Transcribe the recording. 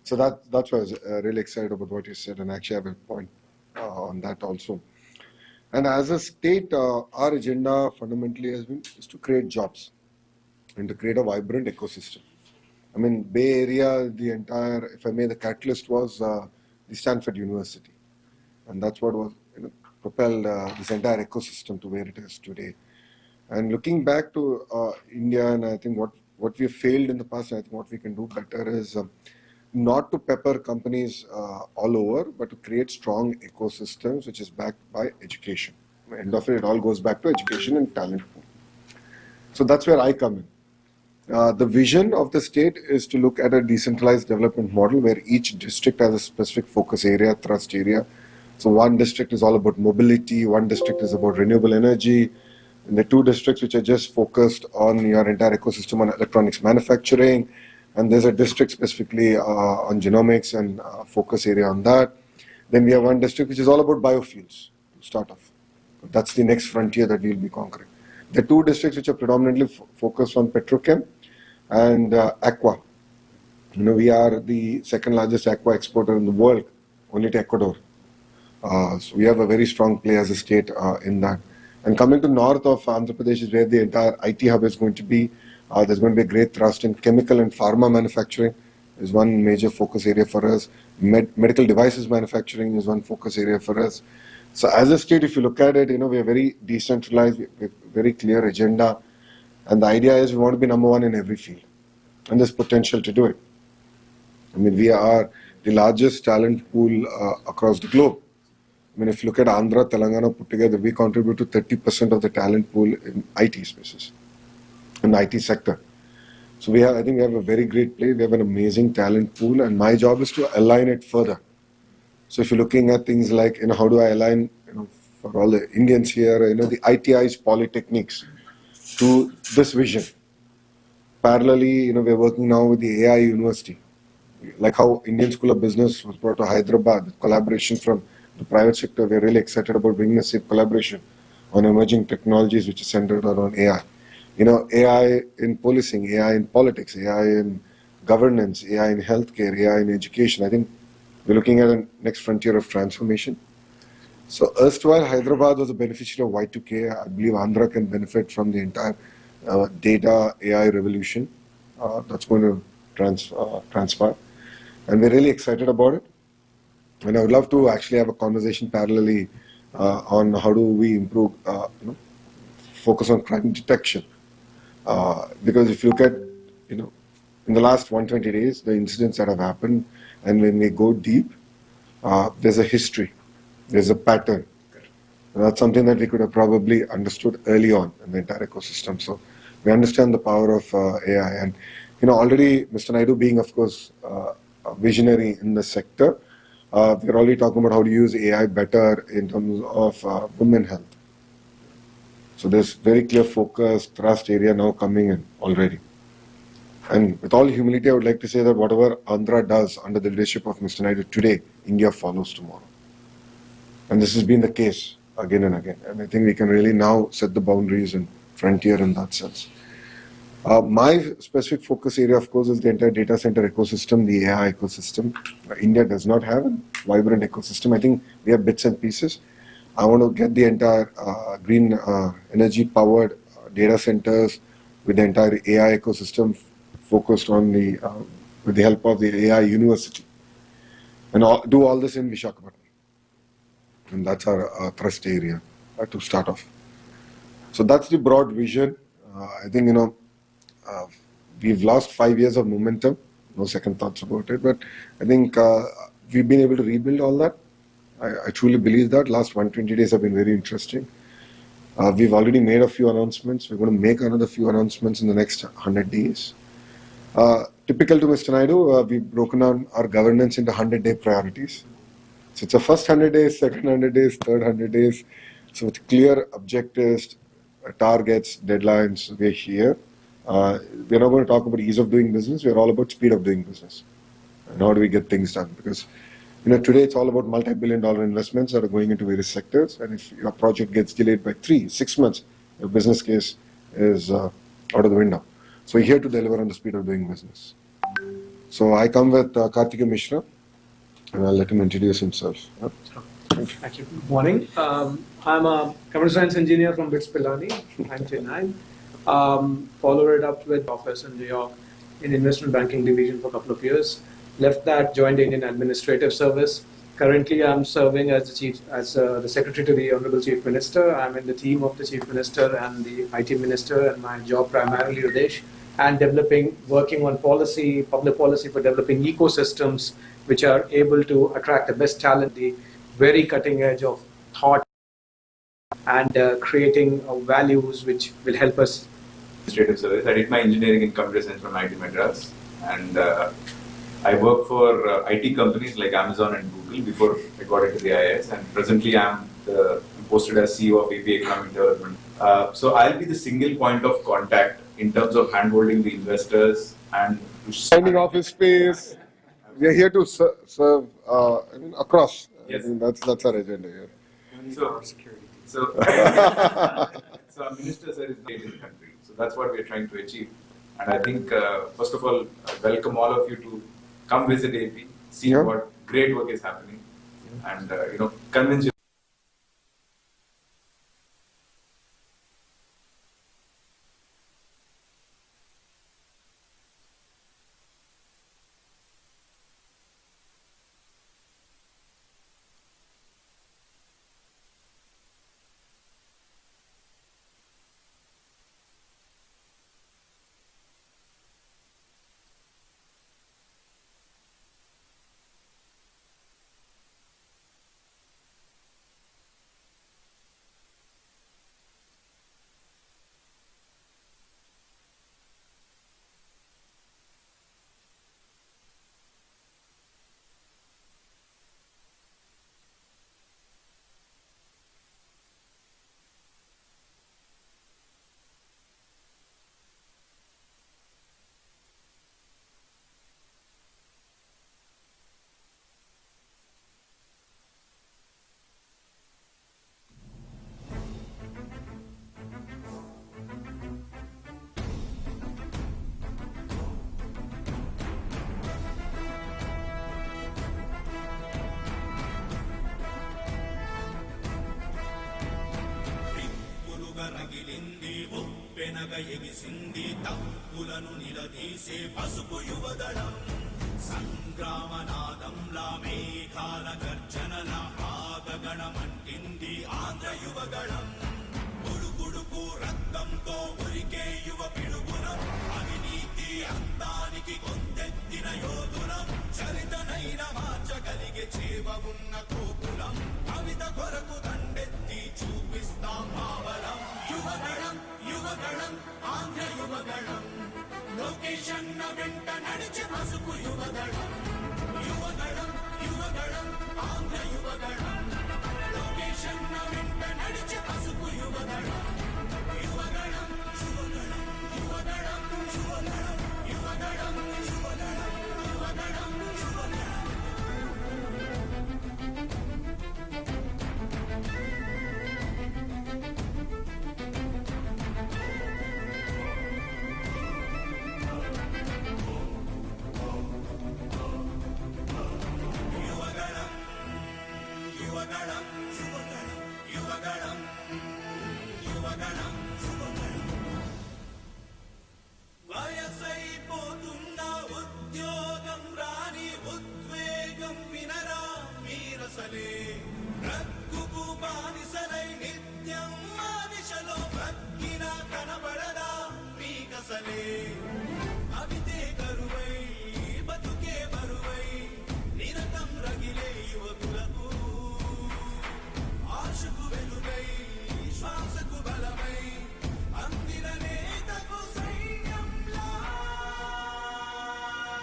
So that's why I was really excited about what you said, and actually have a point on that also. And as a state, our agenda fundamentally has been is to create jobs and to create a vibrant ecosystem. I mean, Bay Area, the entire, if I may, the catalyst was the Stanford University, and that's what was propelled this entire ecosystem to where it is today. And looking back to India, and I think what we failed in the past, and I think what we can do better is not to pepper companies all over, but to create strong ecosystems which is backed by education. End of it all goes back to education and talent pool. So that's where I come in. The vision of the state is to look at a decentralized development model where each district has a specific focus area, thrust area. So one district is all about mobility, one district is about renewable energy, and the two districts which are just focused on your entire ecosystem on electronics manufacturing, and there's a district specifically on genomics and focus area on that. Then we have one district which is all about biofuels to start off. That's the next frontier that we'll be conquering. The two districts which are predominantly focused on petrochem and aqua. We are the second largest aqua exporter in the world, only to Ecuador. So we have a very strong play as a state in that. And coming to north of Andhra Pradesh is where the entire IT hub is going to be. There's going to be a great thrust in chemical and pharma manufacturing is one major focus area for us. Medical devices manufacturing is one focus area for us. So as a state, if you look at it, we are very decentralized, we have a very clear agenda. And the idea is we want to be number one in every field. And there's potential to do it. I mean, we are the largest talent pool across the globe. I mean, if you look at Andhra, Telangana put together, we contribute to 30% of the talent pool in IT spaces, in the IT sector. So I think we have a very great play. We have an amazing talent pool, and my job is to align it further. So if you're looking at things like, how do I align, for all the Indians here, the ITI's polytechnics to this vision. Parallelly, we're working now with the AI University, like how Indian School of Business was brought to Hyderabad, collaboration from the private sector. We're really excited about bringing a safe collaboration on emerging technologies which is centered around AI. AI in policing, AI in politics, AI in governance, AI in healthcare, AI in education. I think we're looking at a next frontier of transformation. So erstwhile Hyderabad was a beneficiary of Y2K. I believe Andhra can benefit from the entire data AI revolution that's going to transpire. And we're really excited about it. And I would love to actually have a conversation parallelly on how do we improve, focus on crime detection. Because if you look at, in the last 120 days, the incidents that have happened, and when we go deep, there's a history, there's a pattern. And that's something that we could have probably understood early on in the entire ecosystem. So we understand the power of AI. And, already Mr. Naidu being, of course, a visionary in the sector, we're already talking about how to use AI better in terms of women health. So there's very clear focus, thrust area now coming in already. And with all humility, I would like to say that whatever Andhra does under the leadership of Mr. Naidu today, India follows tomorrow. And this has been the case again and again. And I think we can really now set the boundaries and frontier in that sense. My specific focus area, of course, is the entire data center ecosystem, the AI ecosystem. India does not have a vibrant ecosystem. I think we have bits and pieces. I want to get the entire green energy powered data centers with the entire AI ecosystem focused on with the help of the AI university. And do all this in Visakhapatnam. And that's our thrust area to start off. So that's the broad vision. I think, we've lost 5 years of momentum. No second thoughts about it. But I think we've been able to rebuild all that. I truly believe that. Last 120 days have been very interesting. We've already made a few announcements. We're going to make another few announcements in the next 100 days. Typical to Mr. Naidu, we've broken down our governance into 100-day priorities. So it's the first 100 days, second 100 days, third 100 days. So with clear objectives, targets, deadlines, we're here. We're not going to talk about ease of doing business. We're all about speed of doing business. And how do we get things done? Because today it's all about multi-billion-dollar investments that are going into various sectors. And if your project gets delayed by 3-6 months, your business case is out of the window. So we're here to deliver on the speed of doing business. So I come with Karthika Mishra, and I'll let him introduce himself. Thank you. Good morning. I'm a computer science engineer from BITS Pilani, 99. Followed it up with office in New York in investment banking division for a couple of years. Left that, joined the Indian Administrative Service. Currently, I'm serving as the Secretary to the Honorable Chief Minister. I'm in the team of the Chief Minister and the IT Minister, and my job primarily, Radesh, and working on policy, public policy for developing ecosystems which are able to attract the best talent, the very cutting edge of thought, and creating values which will help us. Administrative service. I did my engineering in computer science from IIT Madras, and I work for IT companies like Amazon and Google before I got into the IIS. And presently, I'm posted as CEO of API Economic Development. So I'll be the single point of contact in terms of handholding the investors and Signing off his space. We are here to serve across. Yes. I mean, that's our agenda here. So our minister sir is great in the country. So that's what we are trying to achieve. And I think, first of all, I welcome all of you to come visit AP, see what great work is happening, and convince you. రగిలింది ఉప్పెనగ ఎగిసింది తప్పులను నిలదీసే పసుపు యువదళం సంగ్రామనాదంలా మేఘాల గర్జనల ఆగగణమంటింది ఆంధ్ర యువగళం గుడుగుడుకు రక్తంతో ఉరికే యువ పిడుగునం అవినీతి అంతానికి కొందెత్తిన యోధులం చరితనైన మార్చగలిగే చేవ ఉన్న కోపులం కవిత కొరకు దండెత్తి చూపిస్తాం భావలం యువగళం ఆంధ్ర యువగళం లొకేషన్ వెంట నడిచే పసుపు యువగళం